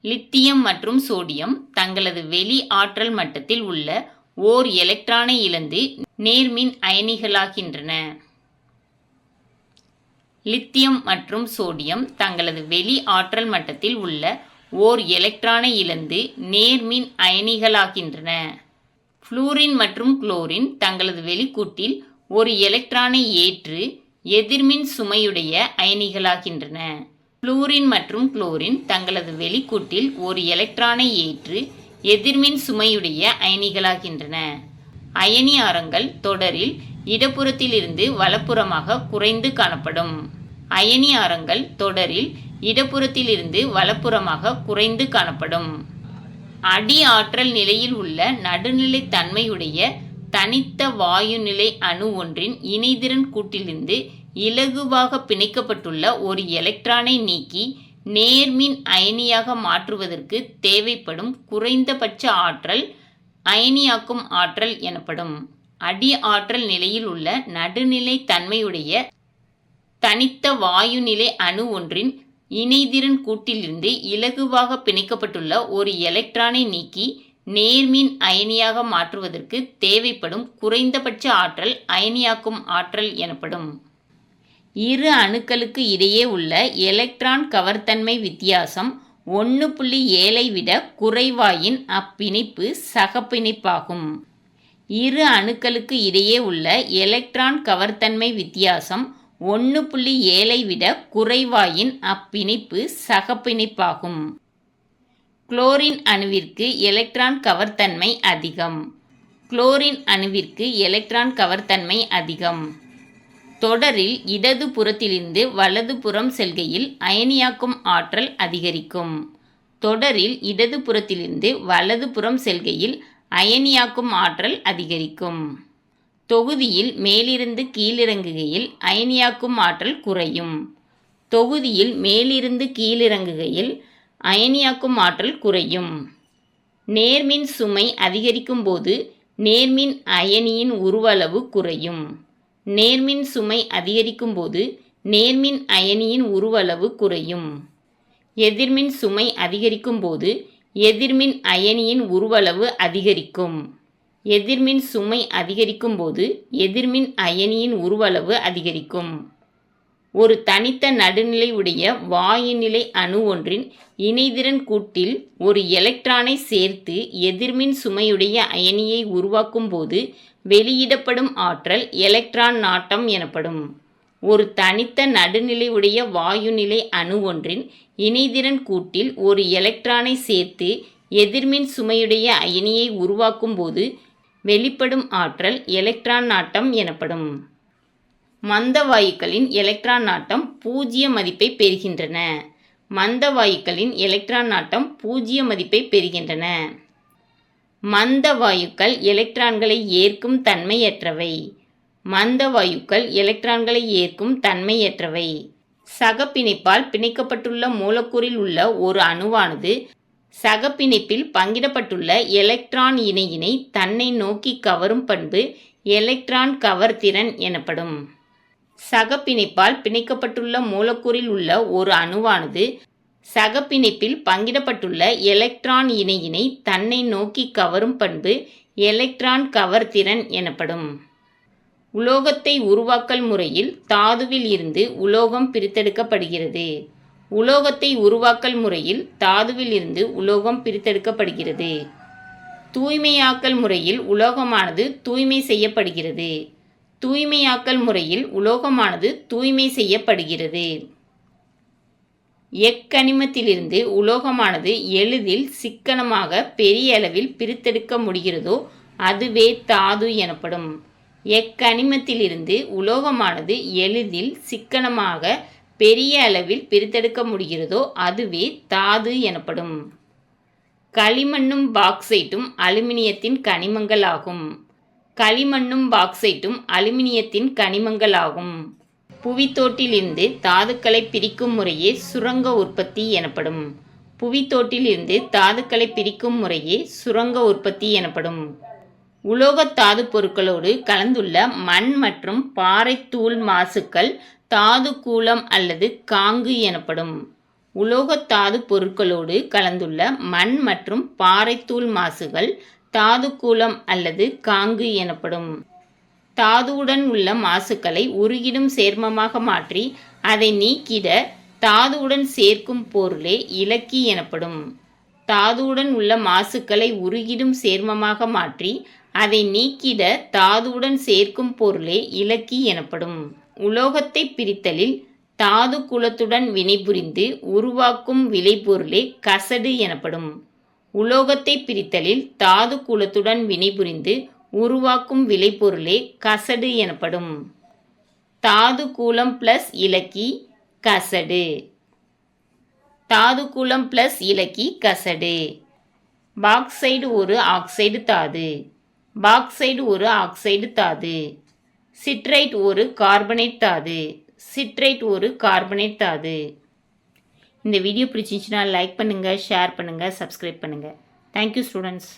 Lithium மற்றும் sodium தங்களது வெளி ஆற்றல் மட்டத்தில் உள்ள ஓர் எலக்ட்ரானை இழந்து நேர்மின் அயனிகளாகின்றன. லித்தியம் மற்றும் சோடியம் தங்களது வெளி ஆற்றல் மட்டத்தில் உள்ள ஓர் எலக்ட்ரானை இழந்து நேர்மின் அயனிகளாகின்றன. புளூரின் மற்றும் குளோரின் தங்களது வெளிக்கூட்டில் ஒரு எலக்ட்ரானை ஏற்று எதிர்மின் சுமையுடைய அயனிகளாகின்றன. புளூரின் மற்றும் குளோரின் தங்களது வெளிக்கூட்டில் ஒரு எலக்ட்ரானை ஏற்று எதிர்மின் சுமையுடைய அயனிகளாகின்றன. அயனி ஆரங்கள் தொடரில் இடப்புறத்திலிருந்து வலப்புறமாக குறைந்து காணப்படும். அயனி ஆரங்கள் தொடரில் இடப்புறத்திலிருந்து வலப்புறமாக குறைந்து காணப்படும். அடி ஆற்றல் நிலையில் உள்ள நடுநிலை தன்மையுடைய தனித்த வாயுநிலை அணு ஒன்றின் இணைதிறன் கூட்டிலிருந்து இலகுவாக பிணைக்கப்பட்டுள்ள ஒரு எலக்ட்ரானை நீக்கி நேர்மின் அயனியாக மாற்றுவதற்கு தேவைப்படும் குறைந்தபட்ச ஆற்றல் அயனியாக்கும் ஆற்றல் எனப்படும். அடி ஆற்றல் நிலையில் உள்ள நடுநிலை தன்மையுடைய தனித்த வாயுநிலை அணு ஒன்றின் இணைதிறன் கூட்டிலிருந்து இலகுவாக பிணைக்கப்பட்டுள்ள ஒரு எலக்ட்ரானை நீக்கி நேர்மின் அயனியாக மாற்றுவதற்கு தேவைப்படும் குறைந்தபட்ச ஆற்றல் அயனியாக்கும் ஆற்றல் எனப்படும். இரு அணுக்களுக்கு இடையே உள்ள எலக்ட்ரான் கவர்த்தன்மை வித்தியாசம் 1.7 விட குறைவாயின் அப்பிணைப்பு சகப்பிணைப்பாகும். இரு அணுக்களுக்கு இடையே உள்ள எலக்ட்ரான் கவர்த்தன்மை வித்தியாசம் 1.7 விட குறைவாயின் அப்பிணைப்பு சகப்பிணைப்பாகும். குளோரின் அணுவிற்கு எலக்ட்ரான் கவர்த்தன்மை அதிகம். குளோரின் அணுவிற்கு எலக்ட்ரான் கவர்த்தன்மை அதிகம். தொடரில் இடது புறத்திலிருந்து வலது புறம் செல்கையில் அயனியாக்கும் ஆற்றல் அதிகரிக்கும். தொடரில் இடது புறத்திலிருந்து வலது புறம் செல்கையில் அயனியாக்கும் ஆற்றல் அதிகரிக்கும். தொகுதியில் மேலிருந்து கீழிறங்குகையில் அயனியாக்கும் ஆற்றல் குறையும். தொகுதியில் மேலிருந்து கீழிறங்குகையில் அயனியாக்கும் ஆற்றல் குறையும். நேர்மின் சுமை அதிகரிக்கும் போது நேர்மின் அயனியின் உருவளவு குறையும். நேர்மின் சுமை அதிகரிக்கும் போது நேர்மின் அயனியின் உருவளவு குறையும். எதிர்மின் சுமை அதிகரிக்கும் போது எதிர்மின் அயனியின் உருவளவு அதிகரிக்கும். எதிர்மின் சுமை அதிகரிக்கும் போது எதிர்மின் அயனியின் உருவளவு அதிகரிக்கும். ஒரு தனித்த நடுநிலை உடைய வாயுநிலை அணு ஒன்றின் இணைதிறன் கூட்டில் ஒரு எலக்ட்ரானை சேர்த்து எதிர்மின் சுமையுடைய அயனியை உருவாக்கும் போது வெளியிடப்படும் ஆற்றல் எலக்ட்ரான் நாட்டம் எனப்படும். ஒரு தனித்த நடுநிலை உடைய வாயுநிலை அணு ஒன்றின் இணைதிறன் கூட்டில் ஒரு எலக்ட்ரானை சேர்த்து எதிர்மின் சுமையுடைய அயனியை உருவாக்கும் போது வெளிப்படும் ஆற்றல் எலக்ட்ரான் நாட்டம் எனப்படும். மந்த வாயுக்களின் எலக்ட்ரான் நாட்டம் 0 மதிப்பை பெறுகின்றன. மந்த வாயுக்களின் எலக்ட்ரான் நாட்டம் 0 மதிப்பை பெறுகின்றன. மந்த வாயுக்கள் எலக்ட்ரான்களை ஏற்கும் தன்மையற்றவை. மந்த வாயுக்கள் எலக்ட்ரான்களை ஏற்கும் தன்மையற்றவை. சகப்பிணைப்பால் பிணைக்கப்பட்டுள்ள மூலக்கூறில் உள்ள ஒரு அணுவானது சகப்பிணைப்பில் பங்கிடப்பட்டுள்ள எலக்ட்ரான் இணையினை தன்னை நோக்கி கவரும் பண்பு எலக்ட்ரான் கவர்திறன் எனப்படும். சகப்பிணைப்பால் பிணைக்கப்பட்டுள்ள மூலக்கூறில் உள்ள ஒரு அணுவானது சகப்பிணைப்பில் பங்கிடப்பட்டுள்ள எலக்ட்ரான் இணையினை தன்னை நோக்கி கவரும் பண்பு எலக்ட்ரான் கவர்திறன் எனப்படும். உலோகத்தை உருவாக்கல் முறையில் தாதுவில் இருந்து உலோகம் பிரித்தெடுக்கப்படுகிறது. உலோகத்தை உருவாக்கல் முறையில் தாதுவில் இருந்து உலோகம் பிரித்தெடுக்கப்படுகிறது. தூய்மையாக்கல் முறையில் உலோகமானது தூய்மை செய்யப்படுகிறது. தூய்மையாக்கல் முறையில் உலோகமானது தூய்மை செய்யப்படுகிறது. எக்கனிமத்திலிருந்து உலோகமானது எளிதில் சிக்கனமாக பெரிய அளவில் பிரித்தெடுக்க முடிகிறதோ அதுவே தாது எனப்படும். எக்கனிமத்திலிருந்து உலோகமானது எளிதில் சிக்கனமாக பெரிய அளவில் பிரித்தெடுக்க முடிகிறதோ அதுவே தாது எனப்படும். களிமண்ணும் பாக்சைட்டும் அலுமினியத்தின் கனிமங்கள் ஆகும். களிமண்ணும் பாக்சைட்டும் அலுமினியத்தின் கனிமங்கள் ஆகும். புவித்தோட்டிலிருந்து தாதுக்களை பிரிக்கும் முறையே சுரங்க உற்பத்தி எனப்படும். புவித்தோட்டிலிருந்து தாதுக்களை பிரிக்கும் முறையே சுரங்க உற்பத்தி எனப்படும். உலோகத் தாது பொருட்களோடு கலந்துள்ள மண் மற்றும் பாறை தூள் மாசுக்கள் தாது கூலம் அல்லது காங்கு எனப்படும். உலோகத்தாது பொருட்களோடு கலந்துள்ள மண் மற்றும் பாறைத்தூள் மாசுகள் தாது கூலம் அல்லது காங்கு எனப்படும். தாதுவுடன் உள்ள மாசுக்களை உருகிடும் சேர்மமாக மாற்றி அதை நீக்கிட தாதுவுடன் சேர்க்கும் பொருளே இலக்கி எனப்படும். தாதுவுடன் உள்ள மாசுக்களை உருகிடும் சேர்மமாக மாற்றி அதை நீக்கிட தாதுவுடன் சேர்க்கும் பொருளே இலக்கி எனப்படும். உலோகத்தை பிரித்தலில் தாது குலத்துடன் வினைபுரிந்து உருவாக்கும் விளைபொருளே கசடு எனப்படும். உலோகத்தை பிரித்தலில் தாது குலத்துடன் வினைபுரிந்து உருவாக்கும் விளைபொருளே கசடு எனப்படும். தாது கூலம் பிளஸ் இலக்கி கசடு. தாது கூலம் பிளஸ் இலக்கி கசடு. பாக்சைடு ஒரு ஆக்சைடு தாது. பாக்சைடு ஒரு ஆக்சைடு தாது. சிட்ரைட் ஒரு கார்பனேட் தாது. சிட்ரைட் ஒரு கார்பனேட் தாது. இந்த வீடியோ பிடிச்சிருந்துச்சுன்னா லைக் பண்ணுங்கள், ஷேர் பண்ணுங்கள், சப்ஸ்கிரைப் பண்ணுங்கள். Thank you students.